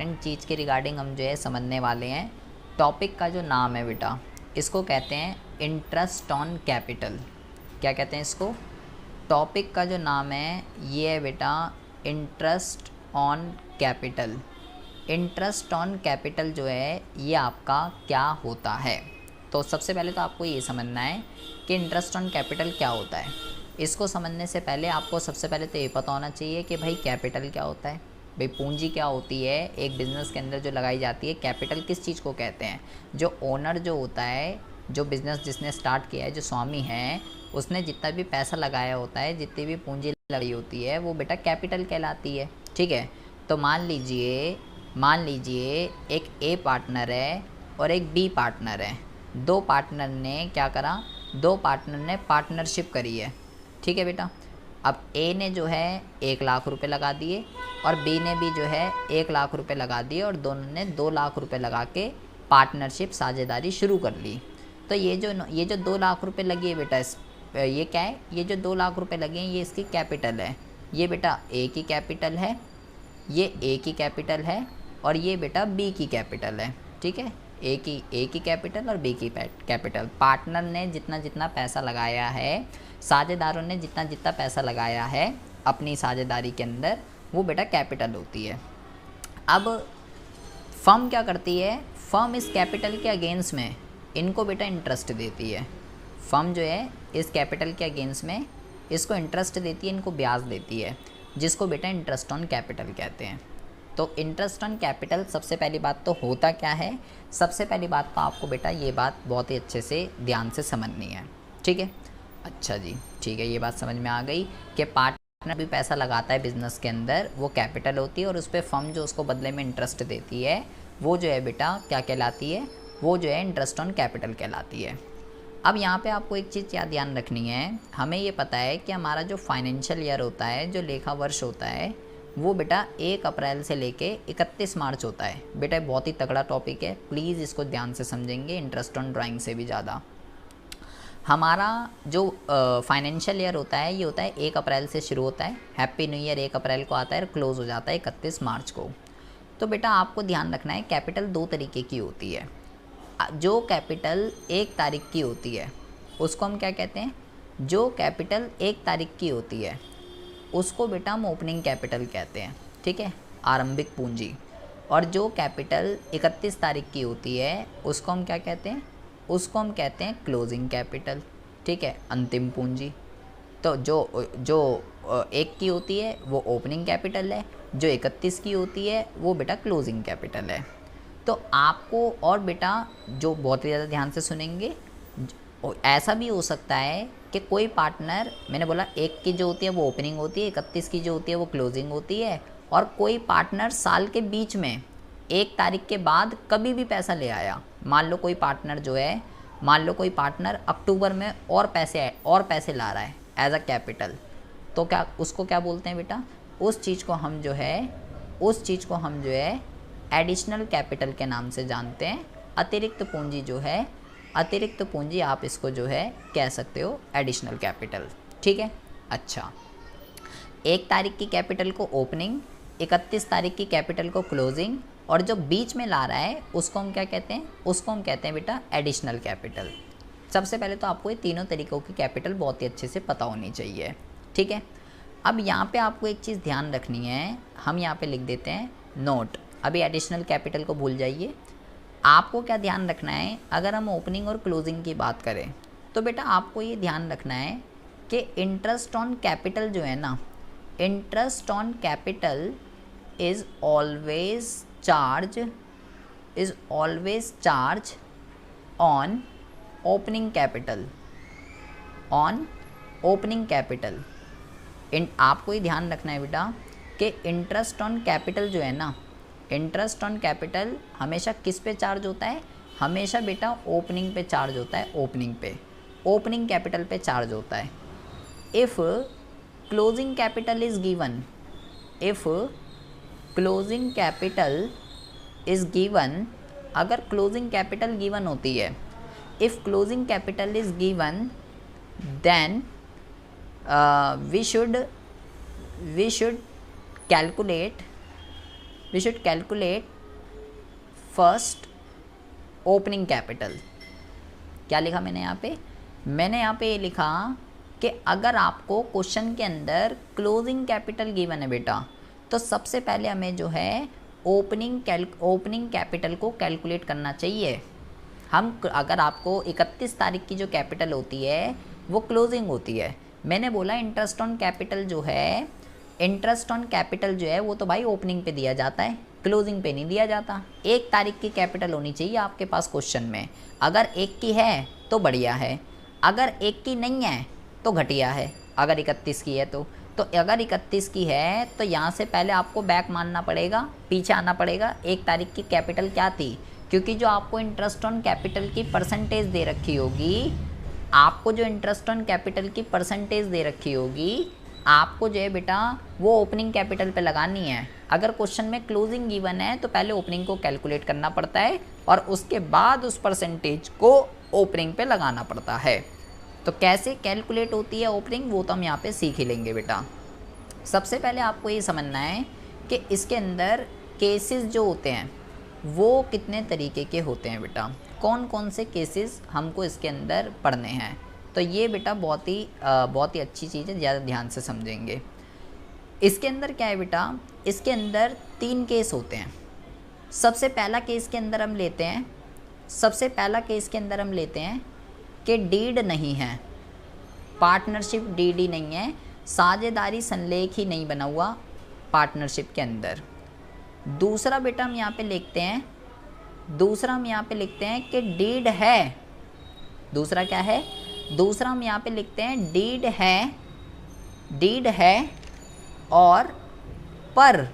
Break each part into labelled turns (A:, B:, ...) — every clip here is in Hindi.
A: इम्पॉर्टेंट चीज़ के रिगार्डिंग हम जो है समझने वाले हैं। टॉपिक का जो नाम है बेटा, इसको कहते हैं इंटरेस्ट ऑन कैपिटल। क्या कहते हैं इसको? टॉपिक का जो नाम है ये है बेटा interest on capital. Interest on capital जो है ये आपका क्या होता है? तो सबसे पहले तो आपको ये समझना है कि इंटरेस्ट ऑन कैपिटल क्या होता है। इसको समझने से पहले आपको सबसे पहले तो ये पता होना चाहिए कि भाई कैपिटल क्या होता है। भाई पूंजी क्या होती है एक बिज़नेस के अंदर जो लगाई जाती है। कैपिटल किस चीज़ को कहते हैं? जो ओनर जो होता है, जो बिज़नेस जिसने स्टार्ट किया है, जो स्वामी है, उसने जितना भी पैसा लगाया होता है, जितनी भी पूंजी लगाई होती है, वो बेटा कैपिटल कहलाती है। ठीक है, तो मान लीजिए एक ए पार्टनर है और एक बी पार्टनर है। दो पार्टनर ने क्या करा? दो पार्टनर ने पार्टनरशिप करी है। ठीक है बेटा, अब ए ने जो है 1 लाख रुपए लगा दिए और बी ने भी जो है 1 लाख रुपए लगा दिए और दोनों ने 2 लाख रुपए लगा के पार्टनरशिप साझेदारी शुरू कर ली। तो ये जो 2 लाख रुपए लगी है बेटा, ये क्या है? ये जो 2 लाख रुपए लगे हैं ये इसकी कैपिटल है। ये बेटा ए की कैपिटल है, ये ए की कैपिटल है और ये बेटा बी की कैपिटल है। ठीक है, ए की कैपिटल और बी की कैपिटल। पार्टनर ने जितना जितना पैसा लगाया है, साझेदारों ने जितना जितना पैसा लगाया है अपनी साझेदारी के अंदर, वो बेटा कैपिटल होती है। अब फर्म क्या करती है? फर्म इस कैपिटल के अगेंस्ट में इनको बेटा इंटरेस्ट देती है। फर्म जो है इस कैपिटल के अगेंस्ट में इसको इंटरेस्ट देती है, इनको ब्याज देती है, जिसको बेटा इंटरेस्ट ऑन कैपिटल कहते हैं। तो इंटरेस्ट ऑन कैपिटल सबसे पहली बात तो होता क्या है? सबसे पहली बात तो आपको बेटा ये बात बहुत ही अच्छे से ध्यान से समझनी है। ठीक है, अच्छा जी, ठीक है, ये बात समझ में आ गई कि पार्टनर भी पैसा लगाता है बिजनेस के अंदर, वो कैपिटल होती है और उस पर फर्म जो उसको बदले में इंटरेस्ट देती है वो जो है बेटा क्या कहलाती है? वो जो है इंटरेस्ट ऑन कैपिटल कहलाती है। अब यहाँ पे आपको एक चीज़ क्या ध्यान रखनी है, हमें ये पता है कि हमारा जो फाइनेंशियल ईयर होता है, जो लेखा वर्ष होता है, वो बेटा 1 अप्रैल से लेके 31 मार्च होता है। बेटा बहुत ही तगड़ा टॉपिक है, प्लीज़ इसको ध्यान से समझेंगे, इंटरेस्ट ऑन ड्राइंग से भी ज़्यादा। हमारा जो फाइनेंशियल ईयर होता है ये होता है 1 अप्रैल से शुरू होता है, हैप्पी न्यू ईयर 1 अप्रैल को आता है और क्लोज़ हो जाता है 31 मार्च को। तो बेटा आपको ध्यान रखना है कैपिटल 2 तरीके की होती है। जो कैपिटल 1 तारीख की होती है उसको हम क्या कहते हैं? जो कैपिटल 1 तारीख की होती है उसको बेटा हम ओपनिंग कैपिटल कहते हैं। ठीक है, आरंभिक पूंजी। और जो कैपिटल 31 तारीख की होती है उसको हम क्या कहते हैं? उसको हम कहते हैं क्लोजिंग कैपिटल। ठीक है, अंतिम पूंजी। तो जो 1 की होती है वो ओपनिंग कैपिटल है, जो 31 की होती है वो बेटा क्लोजिंग कैपिटल है। तो आपको और बेटा जो बहुत ही ज़्यादा ध्यान से सुनेंगे, ऐसा भी हो सकता है कि कोई पार्टनर, मैंने बोला 1 की जो होती है वो ओपनिंग होती है, 31 की जो होती है वो क्लोजिंग होती है, और कोई पार्टनर साल के बीच में 1 तारीख के बाद कभी भी पैसा ले आया। मान लो कोई पार्टनर अक्टूबर में और पैसे ला रहा है एज अ कैपिटल, तो क्या उसको क्या बोलते हैं बेटा? उस चीज़ को हम जो है एडिशनल कैपिटल के नाम से जानते हैं। अतिरिक्त पूंजी आप इसको जो है कह सकते हो एडिशनल कैपिटल। ठीक है, अच्छा, 1 तारीख की कैपिटल को ओपनिंग, 31 तारीख की कैपिटल को क्लोजिंग, और जो बीच में ला रहा है उसको हम क्या कहते हैं? उसको हम कहते हैं बेटा एडिशनल कैपिटल। सबसे पहले तो आपको ये तीनों तरीक़ों की कैपिटल बहुत ही अच्छे से पता होनी चाहिए। ठीक है, अब यहाँ पे आपको एक चीज़ ध्यान रखनी है, हम यहाँ पे लिख देते हैं नोट। अभी एडिशनल कैपिटल को भूल जाइए। आपको क्या ध्यान रखना है, अगर हम ओपनिंग और क्लोजिंग की बात करें तो बेटा आपको ये ध्यान रखना है कि इंटरेस्ट ऑन कैपिटल जो है ना, interest on capital is always charge on opening capital. आपको ये ध्यान रखना है बेटा कि इंटरेस्ट ऑन कैपिटल जो है ना, इंटरेस्ट ऑन कैपिटल हमेशा किस पे चार्ज होता है? हमेशा बेटा ओपनिंग पे चार्ज होता है, ओपनिंग कैपिटल पे चार्ज होता है। If closing capital is given, अगर क्लोजिंग कैपिटल गिवन होती है, if closing capital is given then we should calculate we should calculate first opening capital. क्या लिखा मैंने यहाँ पे? मैंने यहाँ पे ये लिखा कि अगर आपको क्वेश्चन के अंदर क्लोजिंग कैपिटल गिवन है बेटा, तो सबसे पहले हमें जो है ओपनिंग कैपिटल को कैलकुलेट करना चाहिए। हम अगर आपको 31 तारीख की जो कैपिटल होती है वो क्लोजिंग होती है। मैंने बोला इंटरेस्ट ऑन कैपिटल जो है, इंटरेस्ट ऑन कैपिटल जो है वो तो भाई ओपनिंग पे दिया जाता है, क्लोजिंग पे नहीं दिया जाता। 1 तारीख की कैपिटल होनी चाहिए आपके पास क्वेश्चन में। अगर 1 की है तो बढ़िया है, अगर 1 की नहीं है तो घटिया है। अगर 31 की है तो अगर 31 की है तो यहाँ से पहले आपको बैक मानना पड़ेगा, पीछे आना पड़ेगा। 1 तारीख की कैपिटल क्या थी? क्योंकि जो आपको इंटरेस्ट ऑन कैपिटल की परसेंटेज दे रखी होगी, आपको जो इंटरेस्ट ऑन कैपिटल की परसेंटेज दे रखी होगी, आपको जो है बेटा वो ओपनिंग कैपिटल पे लगानी है। अगर क्वेश्चन में क्लोजिंग गिवन है तो पहले ओपनिंग को कैलकुलेट करना पड़ता है और उसके बाद उस परसेंटेज को ओपनिंग पे लगाना पड़ता है। तो कैसे कैलकुलेट होती है ओपनिंग, वो तो हम यहाँ पे सीख ही लेंगे बेटा। सबसे पहले आपको ये समझना है कि इसके अंदर केसेस जो होते हैं वो कितने तरीके के होते हैं बेटा, कौन कौन से केसेस हमको इसके अंदर पढ़ने हैं। तो ये बेटा बहुत ही अच्छी चीज़ है, ज़्यादा ध्यान से समझेंगे। इसके अंदर क्या है बेटा, इसके अंदर 3 केस होते हैं। सबसे पहला केस के अंदर हम लेते हैं कि डीड नहीं है, पार्टनरशिप डीड ही नहीं है, साझेदारी संलेख ही नहीं बना हुआ पार्टनरशिप के अंदर। दूसरा बेटा हम यहाँ पे लिखते हैं कि डीड है। दूसरा क्या है? दूसरा हम यहाँ पे लिखते हैं डीड है और पर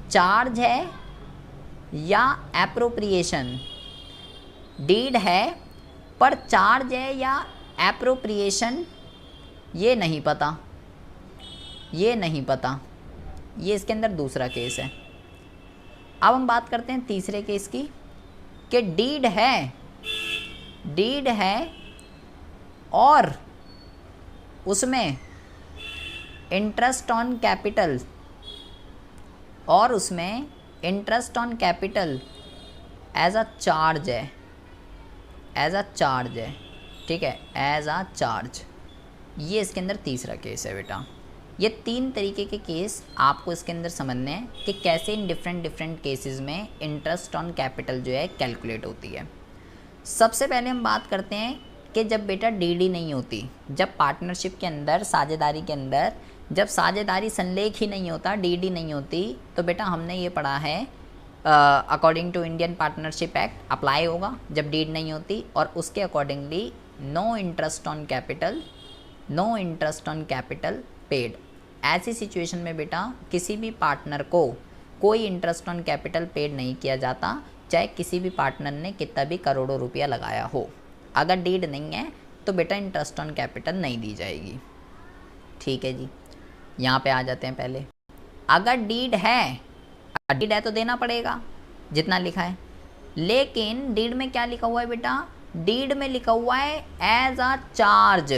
A: चार्ज है या एप्रोप्रिएशन। डीड है पर चार्ज है या एप्रोप्रिएशन, ये नहीं पता। ये इसके अंदर दूसरा केस है। अब हम बात करते हैं तीसरे केस की कि डीड है और उसमें interest on capital as a charge है, ठीक है, एज अ चार्ज। ये इसके अंदर तीसरा केस है बेटा। ये 3 तरीके के केस आपको इसके अंदर समझने हैं कि कैसे इन डिफरेंट केसेस में इंटरेस्ट ऑन कैपिटल जो है कैलकुलेट होती है। सबसे पहले हम बात करते हैं कि जब बेटा डीडी नहीं होती, जब पार्टनरशिप के अंदर, साझेदारी के अंदर जब साझेदारी संलेख ही नहीं होता, डीडी नहीं होती, तो बेटा हमने ये पढ़ा है according to Indian partnership act apply होगा जब डीड नहीं होती, और उसके accordingly no interest on capital paid. ऐसी सिचुएशन में बेटा किसी भी पार्टनर को कोई इंटरेस्ट ऑन कैपिटल पेड नहीं किया जाता, चाहे किसी भी पार्टनर ने कितना भी करोड़ों रुपया लगाया हो। अगर डीड नहीं है तो बेटा इंटरेस्ट ऑन कैपिटल नहीं दी जाएगी। ठीक है जी, यहाँ पे आ जाते हैं पहले। अगर डीड है तो देना पड़ेगा जितना लिखा है, लेकिन डीड में क्या लिखा हुआ है बेटा? डीड में लिखा हुआ है एज अ चार्ज।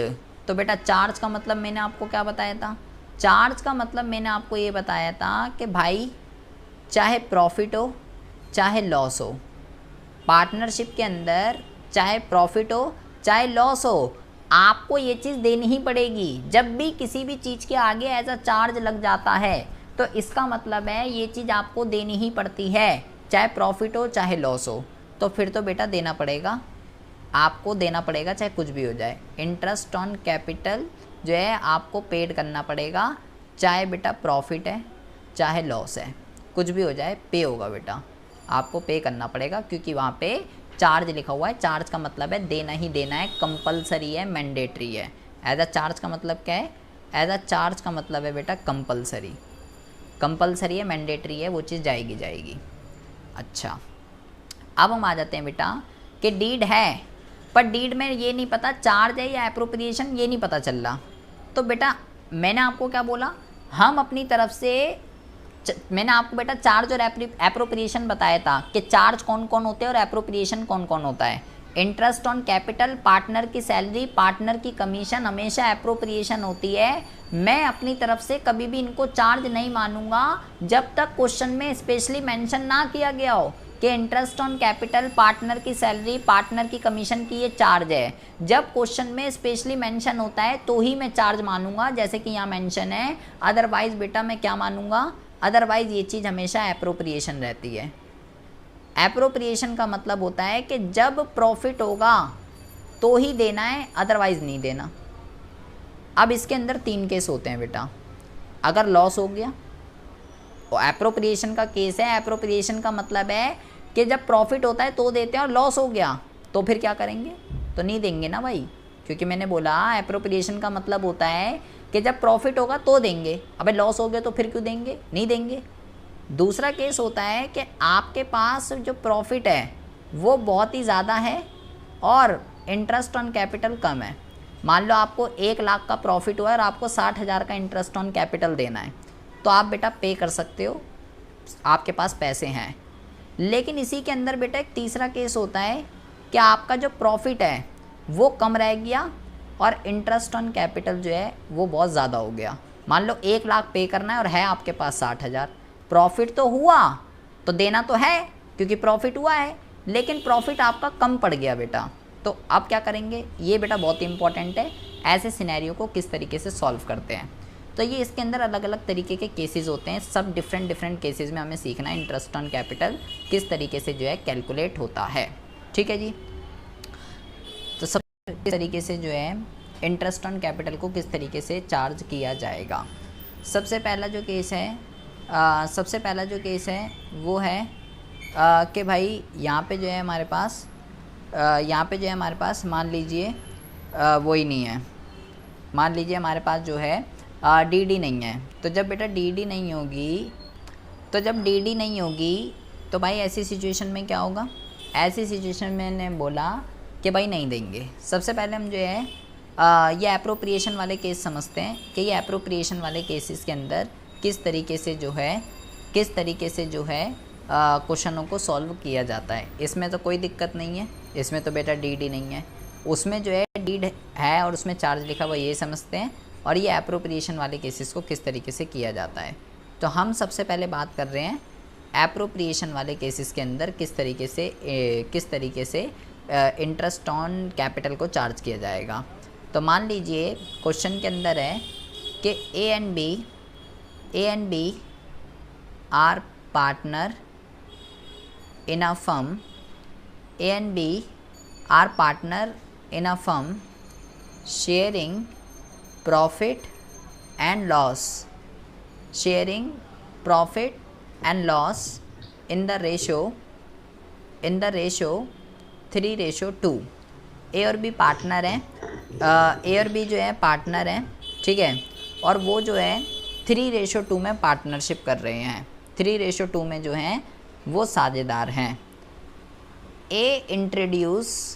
A: तो बेटा चार्ज का मतलब मैंने आपको क्या बताया था? चार्ज का मतलब मैंने आपको ये बताया था कि भाई चाहे प्रॉफिट हो चाहे लॉस हो, पार्टनरशिप के अंदर चाहे प्रॉफिट हो चाहे लॉस हो, आपको ये चीज़ देनी ही पड़ेगी। जब भी किसी भी चीज़ के आगे एज अ चार्ज लग जाता है तो इसका मतलब है ये चीज़ आपको देनी ही पड़ती है, चाहे प्रॉफिट हो चाहे लॉस हो। तो फिर तो बेटा देना पड़ेगा, आपको देना पड़ेगा चाहे कुछ भी हो जाए। इंटरेस्ट ऑन कैपिटल जो है आपको पेड करना पड़ेगा, चाहे बेटा प्रॉफिट है चाहे लॉस है, कुछ भी हो जाए पे होगा बेटा, आपको पे करना पड़ेगा, क्योंकि वहाँ पे चार्ज लिखा हुआ है। चार्ज का मतलब है देना ही देना है, कंपलसरी है, मैंडेटरी है। एज अ चार्ज का मतलब क्या है? एज अ चार्ज का मतलब है बेटा कंपलसरी है, मैंडेटरी है, वो चीज़ जाएगी। अच्छा, अब हम आ जाते हैं बेटा कि डीड है, पर डीड में ये नहीं पता चार्ज है या एप्रोप्रिएशन, ये नहीं पता चल रहा। तो बेटा मैंने आपको क्या बोला, हम अपनी तरफ से मैंने आपको बेटा चार्ज और एप्रोप्रिएशन बताया था कि चार्ज कौन कौन होते हैं और एप्रोप्रिएशन कौन कौन होता है। इंटरेस्ट ऑन कैपिटल, पार्टनर की सैलरी, पार्टनर की कमीशन हमेशा एप्रोप्रिएशन होती है। मैं अपनी तरफ से कभी भी इनको चार्ज नहीं मानूंगा जब तक क्वेश्चन में स्पेशली मेंशन ना किया गया हो कि इंटरेस्ट ऑन कैपिटल, पार्टनर की सैलरी, पार्टनर की कमीशन की ये चार्ज है। जब क्वेश्चन में स्पेशली मेंशन होता है तो ही मैं चार्ज मानूंगा, जैसे कि यहाँ मेंशन है। अदरवाइज बेटा मैं क्या मानूंगा, अदरवाइज ये चीज़ हमेशा एप्रोप्रिएशन रहती है। एप्रोप्रिएशन का मतलब होता है कि जब प्रॉफिट होगा तो ही देना है, अदरवाइज नहीं देना। अब इसके अंदर 3 केस होते हैं बेटा। अगर लॉस हो गया तो एप्रोप्रिएशन का केस है। एप्रोप्रिएशन का मतलब है कि जब प्रॉफिट होता है तो देते हैं और लॉस हो गया तो फिर क्या करेंगे, तो नहीं देंगे ना भाई, क्योंकि मैंने बोला एप्रोप्रिएशन का मतलब होता है कि जब प्रॉफिट होगा तो देंगे। अबे लॉस हो गया तो फिर क्यों देंगे, नहीं देंगे। दूसरा केस होता है कि आपके पास जो प्रॉफिट है वो बहुत ही ज़्यादा है और इंटरेस्ट ऑन कैपिटल कम है। मान लो आपको 1 लाख का प्रॉफिट हुआ है और आपको 60,000 का इंटरेस्ट ऑन कैपिटल देना है, तो आप बेटा पे कर सकते हो, आपके पास पैसे हैं। लेकिन इसी के अंदर बेटा एक तीसरा केस होता है कि आपका जो प्रॉफिट है वो कम रह गया और इंटरेस्ट ऑन कैपिटल जो है वो बहुत ज़्यादा हो गया। मान लो 1 लाख पे करना है और है आपके पास 60,000। प्रॉफिट तो हुआ तो देना तो है क्योंकि प्रॉफिट हुआ है, लेकिन प्रॉफिट आपका कम पड़ गया बेटा। तो अब क्या करेंगे, ये बेटा बहुत इंपॉर्टेंट है, ऐसे सिनेरियो को किस तरीके से सॉल्व करते हैं। तो ये इसके अंदर अलग अलग तरीके के केसेस होते हैं, सब डिफरेंट केसेस में हमें सीखना है इंटरेस्ट ऑन कैपिटल किस तरीके से जो है कैलकुलेट होता है। ठीक है जी। तो सब किस तरीके से जो है इंटरेस्ट ऑन कैपिटल को किस तरीके से चार्ज किया जाएगा। सबसे पहला जो केस है वो है कि भाई यहाँ पे जो है हमारे पास मान लीजिए वो ही नहीं है, मान लीजिए हमारे पास जो है डीडी नहीं है। तो जब बेटा डीडी नहीं होगी तो भाई ऐसी सिचुएशन में क्या होगा, ऐसी सिचुएशन में मैंने बोला कि भाई नहीं देंगे। सबसे पहले हम जो है ये एप्रोप्रिएशन वाले केस समझते हैं कि ये एप्रोप्रिएशन वाले केसेस के अंदर किस तरीके से जो है क्वेश्चनों को सॉल्व किया जाता है। इसमें तो कोई दिक्कत नहीं है, इसमें तो बेटा डीडी नहीं है, उसमें जो है डीड है और उसमें चार्ज लिखा हुआ ये समझते हैं, और ये एप्रोप्रिएशन वाले केसेस को किस तरीके से किया जाता है। तो हम सबसे पहले बात कर रहे हैं एप्रोप्रिएशन वाले केसेस के अंदर किस तरीके से इंटरेस्ट ऑन कैपिटल को चार्ज किया जाएगा। तो मान लीजिए क्वेश्चन के अंदर है कि A and B are partner in a firm, A and B are partner in a firm sharing profit and loss in the ratio 3:2। A और बी पार्टनर हैं, ए और बी जो है पार्टनर हैं, ठीक है, और वो जो है 3:2 में पार्टनरशिप कर रहे हैं। 3:2 में जो हैं वो साझेदार हैं। A introduce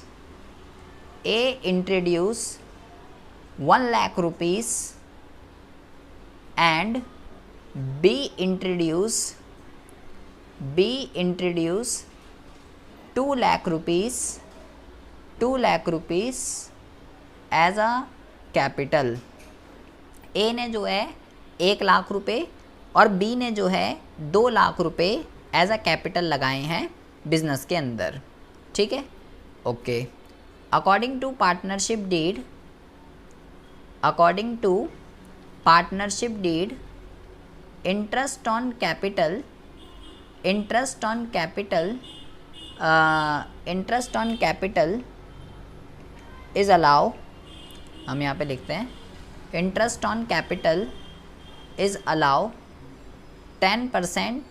A: 1 lakh rupees and B introduce 2 lakh rupees as a capital. A ने जो है 1 लाख रुपए और बी ने जो है 2 लाख रुपए एज अ कैपिटल लगाए हैं बिजनेस के अंदर, ठीक है, okay. According to partnership deed interest on capital is allow, हम यहाँ पे लिखते हैं interest on capital is allow 10%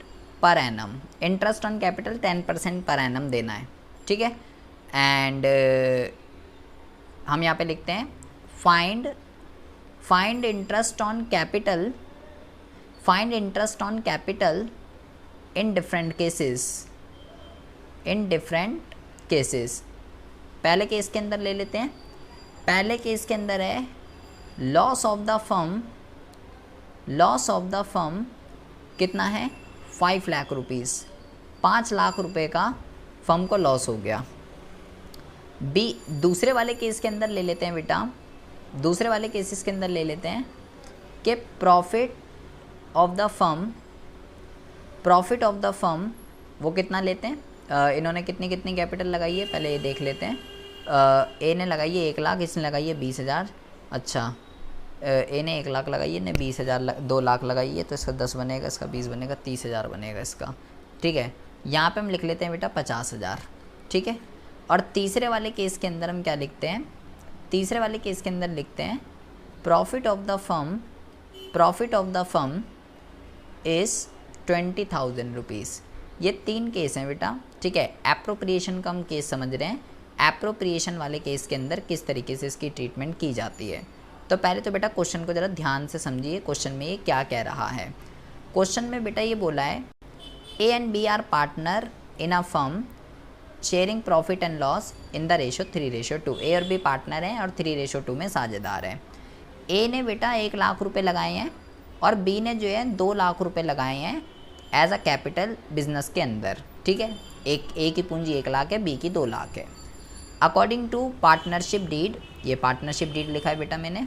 A: per annum. Interest on capital 10% per annum देना है, ठीक है। एंड हम यहाँ पे लिखते हैं find interest on capital in different cases. पहले केस के अंदर ले लेते हैं। पहले केस के अंदर है लॉस ऑफ द फर्म कितना है 5 लाख रुपीज़, 5 लाख रुपए का फर्म को लॉस हो गया। बी दूसरे वाले केस के अंदर ले लेते हैं बेटा, दूसरे वाले केसेस के अंदर ले लेते हैं कि प्रॉफिट ऑफ द फर्म वो कितना लेते हैं, इन्होंने कितनी कैपिटल लगाई है पहले ये देख लेते हैं। ए ने लगाई है 1 लाख, इसने लगाई है 20,000। अच्छा, ए ने 1 लाख लगाई है, ने 20,000 2 लाख लगाई है, तो इसका 10 बनेगा, इसका 20 बनेगा, 30,000 बनेगा इसका। ठीक है, यहाँ पे हम लिख लेते हैं बेटा 50,000। ठीक है, और तीसरे वाले केस के अंदर हम क्या लिखते हैं, तीसरे वाले केस के अंदर लिखते हैं profit of the firm is 20,000 rupees. ये 3 केस हैं बेटा। ठीक है, एप्रोप्रिएशन का हम केस समझ रहे हैं, एप्रोप्रिएशन वाले केस के अंदर किस तरीके से इसकी ट्रीटमेंट की जाती है। तो पहले तो बेटा क्वेश्चन को ज़रा ध्यान से समझिए, क्वेश्चन में ये क्या कह रहा है। क्वेश्चन में बेटा ये बोला है A and B are partner in a firm sharing profit and loss in the ratio 3:2। A और बी पार्टनर हैं और 3:2 में साझेदार हैं। ए ने बेटा 1 लाख रुपए लगाए हैं और बी ने जो है 2 लाख रुपए लगाए हैं एज अ कैपिटल बिजनेस के अंदर। ठीक है, ए की पूंजी 1 लाख है, बी की 2 लाख है। अकॉर्डिंग टू पार्टनरशिप डीड, ये पार्टनरशिप डीड लिखा है बेटा मैंने,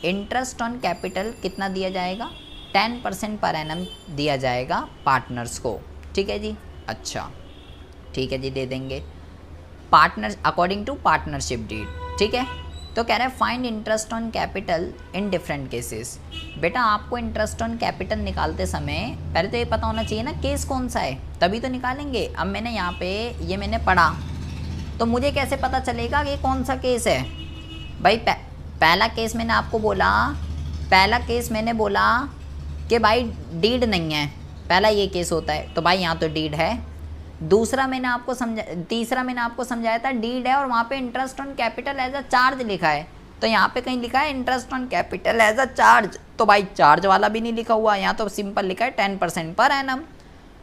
A: इंटरेस्ट ऑन कैपिटल कितना दिया जाएगा, 10% पर एनम दिया जाएगा पार्टनर्स को। ठीक है जी, अच्छा ठीक है जी, दे देंगे partner according to partnership deed. ठीक है, तो कह रहा है find interest on capital in different cases. बेटा आपको इंटरेस्ट ऑन कैपिटल निकालते समय पहले तो ये पता होना चाहिए ना केस कौन सा है, तभी तो निकालेंगे। अब मैंने यहाँ पे ये मैंने पढ़ा, तो मुझे कैसे पता चलेगा कि कौन सा केस है भाई। पहला केस मैंने आपको बोला, पहला केस मैंने बोला कि भाई डीड नहीं है, पहला ये केस होता है, तो भाई यहाँ तो डीड है। दूसरा मैंने आपको तीसरा मैंने आपको समझाया था डीड है और वहाँ पे interest on capital as a charge लिखा है, तो यहाँ पे कहीं लिखा है interest on capital as a charge, तो भाई चार्ज वाला भी नहीं लिखा हुआ, यहाँ तो सिंपल लिखा है 10% पर एनम।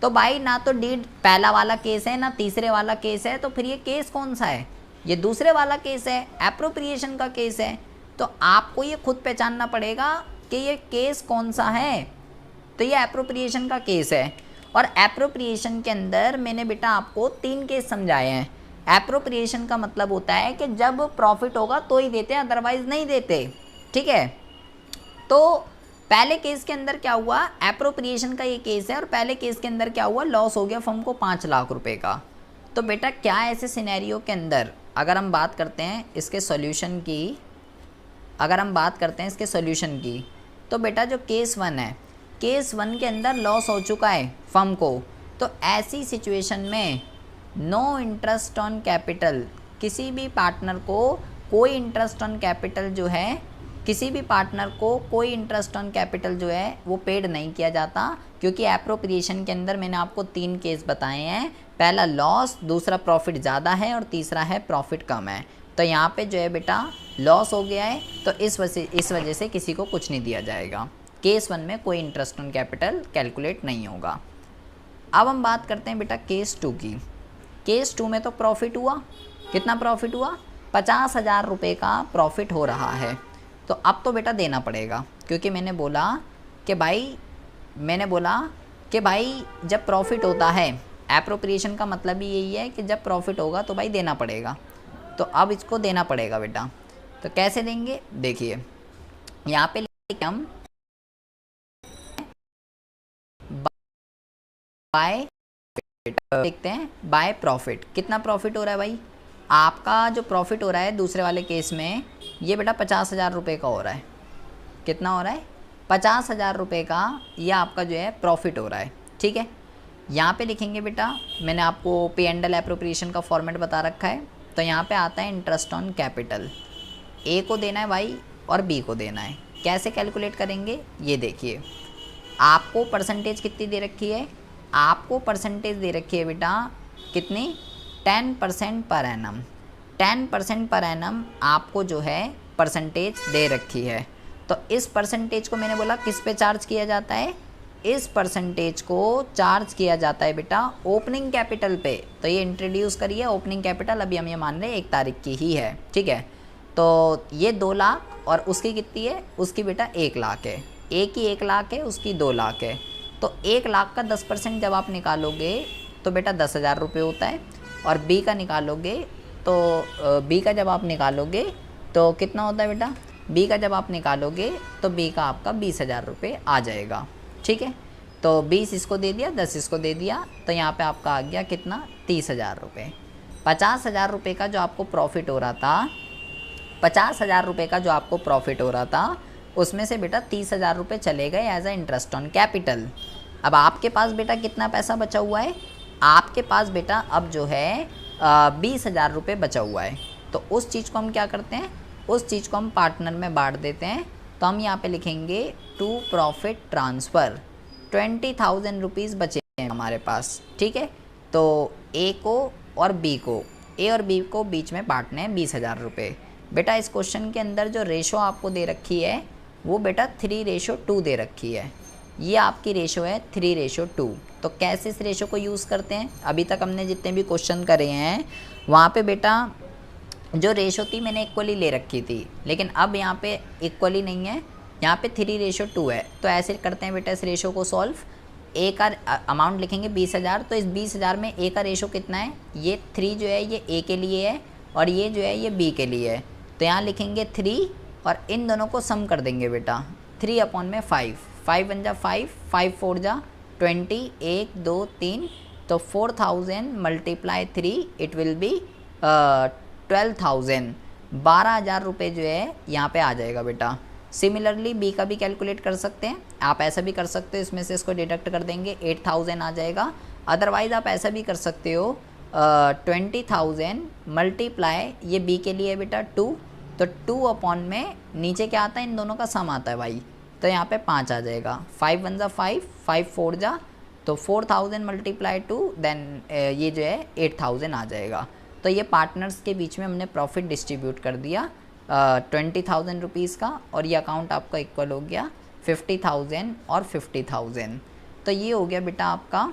A: तो भाई ना तो डीड पहला वाला केस है ना तीसरे वाला केस है, तो फिर ये केस कौन सा है, ये दूसरे वाला केस है, एप्रोप्रिएशन का केस है। तो आपको ये खुद पहचानना पड़ेगा कि ये केस कौन सा है, तो ये एप्रोप्रिएशन का केस है। और एप्रोप्रिएशन के अंदर मैंने बेटा आपको 3 केस समझाए हैं। एप्रोप्रिएशन का मतलब होता है कि जब प्रॉफिट होगा तो ही देते हैं, अदरवाइज नहीं देते। ठीक है, तो पहले केस के अंदर क्या हुआ, एप्रोप्रिएशन का ये केस है, और पहले केस के अंदर क्या हुआ, लॉस हो गया फर्म को 5 लाख रुपए का। तो बेटा क्या ऐसे सिनेरियो के अंदर अगर हम बात करते हैं इसके सॉल्यूशन की, अगर हम बात करते हैं इसके सॉल्यूशन की, तो बेटा जो केस 1 है, केस 1 के अंदर लॉस हो चुका है फर्म को, तो ऐसी सिचुएशन में नो इंटरेस्ट ऑन कैपिटल, किसी भी पार्टनर को कोई इंटरेस्ट ऑन कैपिटल जो है, किसी भी पार्टनर को कोई इंटरेस्ट ऑन कैपिटल जो है वो पेड नहीं किया जाता, क्योंकि एप्रोप्रिएशन के अंदर मैंने आपको 3 केस बताए हैं, पहला लॉस, दूसरा प्रॉफिट ज़्यादा है और तीसरा है प्रॉफिट कम है। तो यहाँ पे जो है बेटा लॉस हो गया है, तो इस वजह से किसी को कुछ नहीं दिया जाएगा। केस 1 में कोई इंटरेस्ट ऑन कैपिटल कैलकुलेट नहीं होगा। अब हम बात करते हैं बेटा केस 2 की। केस 2 में तो प्रॉफिट हुआ, कितना प्रॉफिट हुआ, 50,000 रुपये का प्रॉफिट हो रहा है। तो अब तो बेटा देना पड़ेगा, क्योंकि मैंने बोला कि भाई जब प्रॉफिट होता है, एप्रोप्रिएशन का मतलब ही यही है कि जब प्रॉफिट होगा तो भाई देना पड़ेगा। तो अब इसको देना पड़ेगा बेटा, तो कैसे देंगे, देखिए यहाँ पे हम बाय देखते हैं, बाय प्रॉफिट। कितना प्रॉफिट हो रहा है भाई, आपका जो प्रॉफिट हो रहा है दूसरे वाले केस में, ये बेटा 50,000 रुपये का हो रहा है। कितना हो रहा है, 50,000 रुपये का ये आपका जो है प्रॉफिट हो रहा है। ठीक है, यहाँ पे लिखेंगे बेटा, मैंने आपको पे एंड एल एप्रोप्रिएशन का फॉर्मेट बता रखा है। तो यहाँ पे आता है इंटरेस्ट ऑन कैपिटल, ए को देना है भाई और बी को देना है। कैसे कैलकुलेट करेंगे, ये देखिए, आपको परसेंटेज कितनी दे रखी है, आपको परसेंटेज दे रखी है बेटा कितनी, 10% पर एनम। 10% पर एनम आपको जो है परसेंटेज दे रखी है। तो इस परसेंटेज को मैंने बोला किस पे चार्ज किया जाता है, इस परसेंटेज को चार्ज किया जाता है बेटा ओपनिंग कैपिटल पे। तो ये इंट्रोड्यूस करिए ओपनिंग कैपिटल, अभी हम ये मान रहे हैं 1 तारीख की ही है। ठीक है, तो ये 2 लाख और उसकी कितनी है, उसकी बेटा 1 लाख है, ए की 1 लाख है, उसकी 2 लाख है। तो 1 लाख का 10% जब आप निकालोगे तो बेटा 10,000 रुपये होता है, और बी का निकालोगे तो बी का जब आप निकालोगे तो कितना होता है बेटा, बी का जब आप निकालोगे तो बी का आपका 20,000 रुपये आ जाएगा। ठीक है, तो 20 इसको दे दिया, 10 इसको दे दिया, तो यहाँ पे आपका आ गया कितना, 30,000 रुपये। 50,000 रुपये का जो आपको प्रॉफिट हो रहा था, 50,000 रुपये का जो आपको प्रॉफिट हो रहा था, उसमें से बेटा 30,000 रुपये चले गए as a interest on capital. अब आपके पास बेटा कितना पैसा बचा हुआ है, आपके पास बेटा अब जो है 20,000 रुपये बचा हुआ है। तो उस चीज़ को हम क्या करते हैं, उस चीज़ को हम पार्टनर में बांट देते हैं। तो हम यहाँ पे लिखेंगे टू प्रॉफिट ट्रांसफ़र 20,000 रुपीज़ बचे हैं हमारे पास। ठीक है, तो ए को और बी को, ए और बी को बीच में बांटने हैं 20,000 रुपये। बेटा इस क्वेश्चन के अंदर जो रेशो आपको दे रखी है वो बेटा 3:2 दे रखी है। ये आपकी रेशो है 3:2। तो कैसे इस रेशो को यूज़ करते हैं, अभी तक हमने जितने भी क्वेश्चन करे हैं वहाँ पे बेटा जो रेशो थी मैंने इक्वली ले रखी थी, लेकिन अब यहाँ पे इक्वली नहीं है, यहाँ पे 3:2 है। तो ऐसे करते हैं बेटा इस रेशो को सॉल्व। ए का अमाउंट लिखेंगे 20,000, तो इस 20,000 में ए का रेशो कितना है, ये 3 जो है ये ए के लिए है और ये जो है ये बी के लिए है। तो यहाँ लिखेंगे 3 और इन दोनों को सम कर देंगे बेटा, 3/5, 5 बन जा 5, 5 4 जा 20, 1 2 3, तो 4,000 × 3 इट विल बी 12,000, 12,000 रुपये जो है यहाँ पे आ जाएगा बेटा। सिमिलरली बी का भी कैलकुलेट कर सकते हैं, आप ऐसा भी कर सकते हो, इसमें से इसको डिडक्ट कर देंगे 8,000 आ जाएगा। अदरवाइज़ आप ऐसा भी कर सकते हो 20,000 × ये बी के लिए बेटा 2, तो 2 में नीचे क्या आता है, इन दोनों का सम आता है भाई, तो यहाँ पे 5 आ जाएगा। 5 1 जा 5, 5 4 जा, तो 4,000 × 2 देन ये जो है 8,000 आ जाएगा। तो ये पार्टनर्स के बीच में हमने प्रॉफिट डिस्ट्रीब्यूट कर दिया 20,000 रुपीज़ का, और ये अकाउंट आपका इक्वल हो गया 50,000 और 50,000। तो ये हो गया बेटा आपका,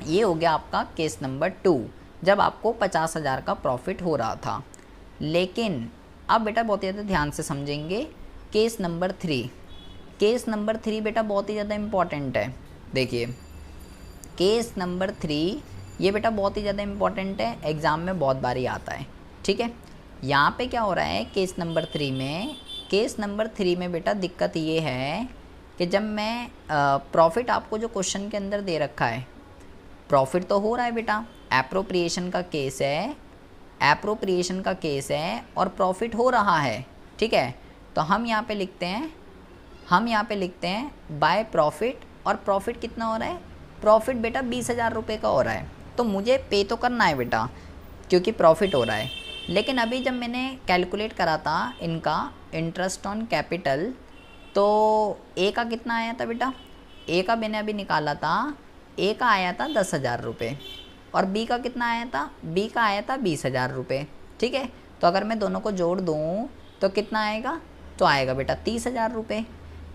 A: ये हो गया आपका केस नंबर 2, जब आपको 50,000 का प्रॉफिट हो रहा था। लेकिन अब बेटा बहुत ज़्यादा ध्यान से समझेंगे केस नंबर 3। केस नंबर 3 बेटा बहुत ही ज़्यादा इम्पॉर्टेंट है। देखिए केस नंबर 3 ये बेटा बहुत ही ज़्यादा इम्पॉर्टेंट है, एग्ज़ाम में बहुत बारी आता है। ठीक है, यहाँ पे क्या हो रहा है केस नंबर 3 में, केस नंबर 3 में बेटा दिक्कत ये है कि जब मैं प्रॉफिट आपको जो क्वेश्चन के अंदर दे रखा है, प्रॉफिट तो हो रहा है बेटा, एप्रोप्रिएशन का केस है, एप्रोप्रिएशन का केस है और प्रॉफिट हो रहा है। ठीक है, तो हम यहाँ पे लिखते हैं, हम यहाँ पे लिखते हैं बाय प्रॉफिट, और प्रॉफिट कितना हो रहा है, प्रॉफिट बेटा 20,000 रुपये का हो रहा है। तो मुझे पे तो करना है बेटा क्योंकि प्रॉफिट हो रहा है। लेकिन अभी जब मैंने कैलकुलेट करा था इनका इंटरेस्ट ऑन कैपिटल, तो ए का कितना आया था बेटा, ए का मैंने अभी निकाला था, ए का आया था 10,000 रुपये और बी का कितना आया था, बी का आया था 20,000 रुपये। ठीक है, तो अगर मैं दोनों को जोड़ दूँ तो कितना आएगा, तो आएगा बेटा 30,000 रुपये।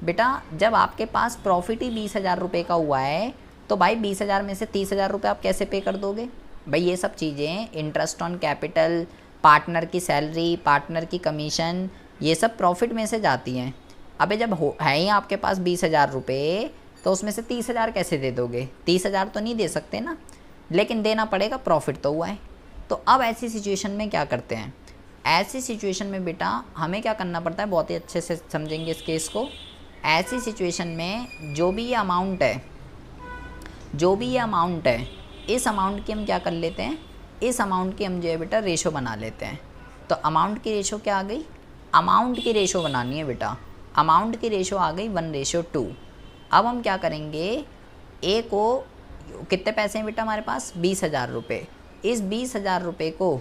A: बेटा जब आपके पास प्रॉफिट ही 20,000 रुपये का हुआ है तो भाई 20,000 में से 30,000 रुपये आप कैसे पे कर दोगे भाई। ये सब चीज़ें इंटरेस्ट ऑन कैपिटल, पार्टनर की सैलरी, पार्टनर की कमीशन, ये सब प्रॉफिट में से जाती हैं। अबे जब है ही आपके पास 20,000 रुपये तो उसमें से 30,000 कैसे दे दोगे, 30,000 तो नहीं दे सकते ना, लेकिन देना पड़ेगा, प्रॉफिट तो हुआ है। तो अब ऐसी सिचुएशन में क्या करते हैं, ऐसी सिचुएशन में बेटा हमें क्या करना पड़ता है, बहुत ही अच्छे से समझेंगे इस केस को। ऐसी सिचुएशन में जो भी ये अमाउंट है, जो भी ये अमाउंट है, इस अमाउंट की हम क्या कर लेते हैं, इस अमाउंट की हम जो है बेटा रेशो बना लेते हैं। तो अमाउंट की रेशो क्या आ गई, अमाउंट की रेशो बनानी है बेटा, अमाउंट की रेशो आ गई 1:2। अब हम क्या करेंगे, ए को कितने पैसे हैं बेटा हमारे पास, 20,000 रुपये। इस 20,000 रुपये को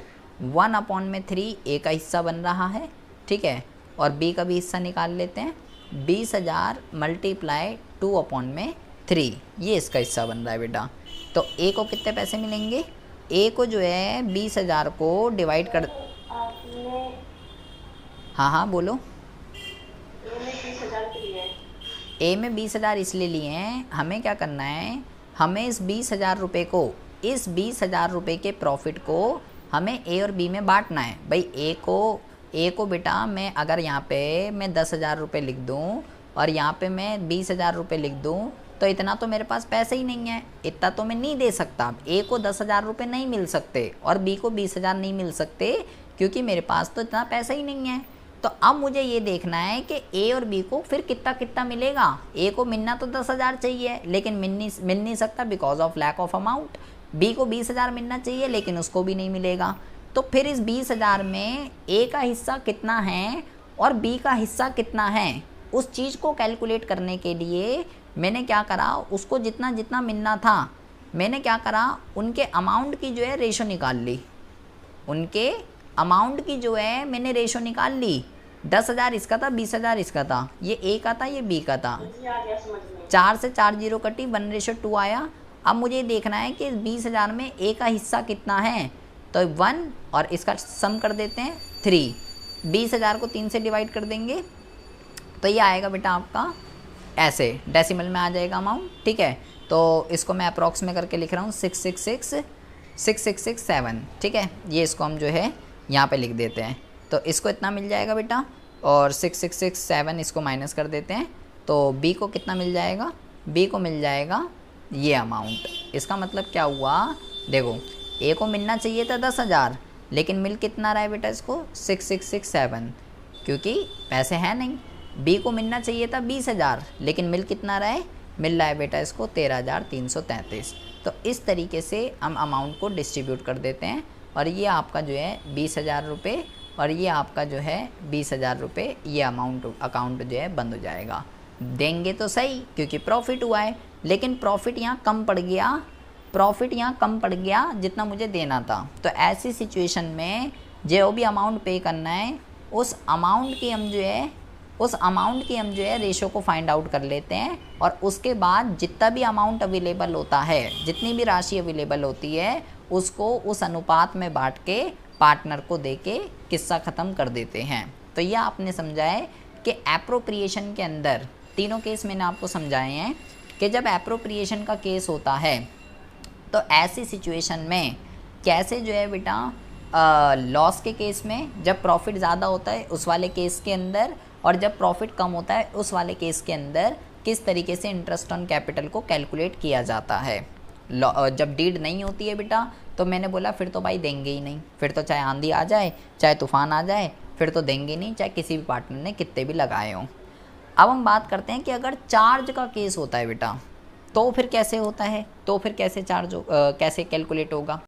A: 1/3 ए का हिस्सा बन रहा है, ठीक है, और बी का भी हिस्सा निकाल लेते हैं। 20,000 × 2/3 ये इसका हिस्सा बन रहा है बेटा। तो ए को कितने पैसे मिलेंगे, ए को जो है 20,000 को डिवाइड कर, हाँ बोलो। ए में 20,000 इसलिए लिए हैं, हमें क्या करना है, हमें इस 20,000 रुपये को, इस 20,000 रुपये के प्रॉफिट को हमें ए और बी में बांटना है भाई। ए को बेटा मैं अगर यहाँ पे मैं 10,000 रुपये लिख दूँ और यहाँ पे मैं 20,000 रुपये लिख दूँ, तो इतना तो मेरे पास पैसे ही नहीं है, इतना तो मैं नहीं दे सकता। ए को 10,000 रुपये नहीं मिल सकते और बी को 20,000 नहीं मिल सकते, क्योंकि मेरे पास तो इतना पैसा ही नहीं है। तो अब मुझे ये देखना है कि ए और बी को फिर कितना कितना मिलेगा। ए को मिलना तो 10,000 चाहिए, लेकिन मिल नहीं सकता because of lack of amount. B को 20,000 मिलना चाहिए, लेकिन उसको भी नहीं मिलेगा। तो फिर इस 20,000 में ए का हिस्सा कितना है और बी का हिस्सा कितना है, उस चीज़ को कैलकुलेट करने के लिए मैंने क्या करा, उसको जितना जितना मिलना था मैंने क्या करा, उनके अमाउंट की जो है रेशो निकाल ली। उनके अमाउंट की जो है मैंने रेशो निकाल ली। 10,000 इसका था, 20,000 इसका था, ये ए का था, ये बी का था। 4 से 4 जीरो कटी, 1:2 आया। अब मुझे देखना है कि 20,000 में ए का हिस्सा कितना है, तो 1 और इसका सम कर देते हैं 3। 20,000 को 3 से डिवाइड कर देंगे तो ये आएगा बेटा आपका ऐसे डेसिमल में आ जाएगा अमाउंट, ठीक है। तो इसको मैं अप्रॉक्स में करके लिख रहा हूँ 666,7, ठीक है। ये इसको हम जो है यहाँ पे लिख देते हैं, तो इसको इतना मिल जाएगा बेटा, और 666,7 इसको माइनस कर देते हैं, तो बी को कितना मिल जाएगा, बी को मिल जाएगा ये अमाउंट। इसका मतलब क्या हुआ, देखो ए को मिलना चाहिए था 10,000, लेकिन मिल कितना रहा है बेटा इसको 666,7, क्योंकि पैसे हैं नहीं। बी को मिलना चाहिए था 20,000, लेकिन मिल कितना रहा है, मिल रहा है बेटा इसको 13,333। तो इस तरीके से हम अमाउंट को डिस्ट्रीब्यूट कर देते हैं, और ये आपका जो है 20,000 रुपये और ये आपका जो है 20,000 रुपये, ये अकाउंट जो है बंद हो जाएगा। देंगे तो सही क्योंकि प्रॉफिट हुआ है, लेकिन प्रॉफिट यहाँ कम पड़ गया, जितना मुझे देना था। तो ऐसी सिचुएशन में जो भी अमाउंट पे करना है, उस अमाउंट की हम जो है रेशो को फाइंड आउट कर लेते हैं, और उसके बाद जितना भी अमाउंट अवेलेबल होता है, जितनी भी राशि अवेलेबल होती है, उसको उस अनुपात में बांट के पार्टनर को दे के किस्सा ख़त्म कर देते हैं। तो यह आपने समझा है कि एप्रोप्रिएशन के अंदर तीनों केस मैंने आपको समझाए हैं कि जब एप्रोप्रिएशन का केस होता है तो ऐसी सिचुएशन में कैसे जो है बेटा लॉस के केस में जब प्रॉफिट ज़्यादा होता है उस वाले केस के अंदर, और जब प्रॉफिट कम होता है उस वाले केस के अंदर किस तरीके से इंटरेस्ट ऑन कैपिटल को कैलकुलेट किया जाता है। जब डीड नहीं होती है बेटा, तो मैंने बोला फिर तो भाई देंगे ही नहीं, फिर तो चाहे आंधी आ जाए चाहे तूफान आ जाए, फिर तो देंगे नहीं, चाहे किसी भी पार्टनर ने कितने भी लगाए हों। अब हम बात करते हैं कि अगर चार्ज का केस होता है बेटा, तो फिर कैसे होता है, तो फिर कैसे कैसे कैलकुलेट होगा।